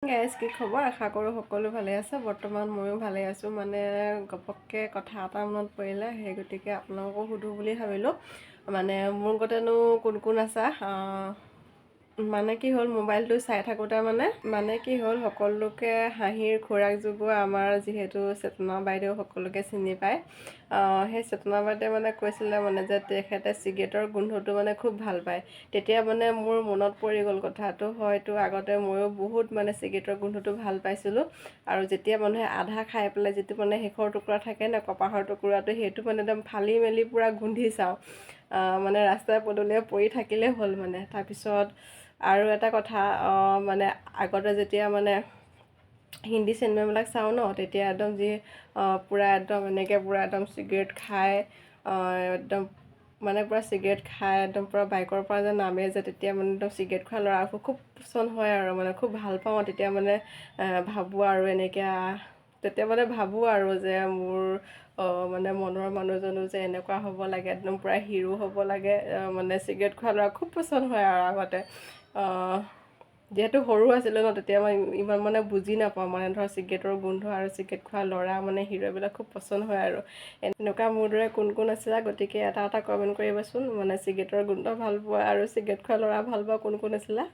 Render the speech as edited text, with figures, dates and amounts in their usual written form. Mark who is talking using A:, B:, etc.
A: Guys কি খবৰ? আশা কৰোঁ সকলো ভালে আছে। বৰ্তমান ময়ো ভালে আছোঁ। মানে ঘপককৈ কথা এটা মনত পৰিলে, সেই গতিকে আপোনালোকো সোধোঁ বুলি ভাবিলোঁ। মানে মোৰ লগতেনো কোন কোন আছা? মানে কি হ'ল, মোবাইলটো চাই থাকোঁতে মানে কি হ'ল, সকলোকে হাঁহিৰ খোৰাক যোগোৱা আমাৰ যিহেতু চেতনা বাইদেউ সকলোকে চিনি পায়। সেই চেতনা বাইদেৱে মানে কৈছিলে যে তেখেতে চিগাৰেটৰ গোন্ধটো খুব ভাল পায়। তেতিয়া মোৰ মনত পৰি গ'ল কথাটো, হয়তো আগতে ময়ো বহুত চিগাৰেটৰ গোন্ধটো ভাল পাইছিলোঁ। আৰু যেতিয়া মানুহে আধা খাই পেলাই যিটো শেষৰ টুকুৰা থাকে ন, কপাহৰ টুকুৰাটো, সেইটো একদম ফালি মেলি পূৰা গোন্ধি চাওঁ। ৰাস্তাই পদূলিয়ে পৰি থাকিলেই হ'ল তাৰপিছত আৰু এটা কথা, আগতে যেতিয়া হিন্দী চিনেমাবিলাক চাওঁ ন, তেতিয়া একদম যি পূৰা একদম এনেকৈ পূৰা একদম চিগাৰেট খাই একদম পূৰা চিগাৰেট খাই একদম পূৰা বাইকৰ পৰা যে নামে যে, তেতিয়া একদম চিগাৰেট খোৱা ল'ৰাবোৰ খুব পচন্দ হয় আৰু খুব ভাল পাওঁ। তেতিয়া ভাবোঁ আৰু এনেকৈ তেতিয়া ভাবোঁ আৰু যে মোৰ মনৰ মানুহজনো যে এনেকুৱা হ'ব লাগে, একদম পূৰা হিৰো হ'ব লাগে। চিগাৰেট খোৱা ল'ৰা খুব পচন্দ হয় আৰু আগতে। যিহেতু সৰু আছিলোঁ ন, তেতিয়া মই ইমান বুজি নাপাওঁ ধৰ চিগাৰেটৰ গোন্ধ আৰু চিগাৰেট খোৱা ল'ৰা হিৰো, এইবিলাক খুব পচন্দ হয় আৰু। এনেকুৱা মোৰ দৰে কোন কোন আছিলে, গতিকে এটা কমেণ্ট কৰিবাচোন। চিগাৰেটৰ গোন্ধ ভাল পোৱা আৰু চিগাৰেট খোৱা ল'ৰা ভাল পোৱা কোন কোন আছিলে।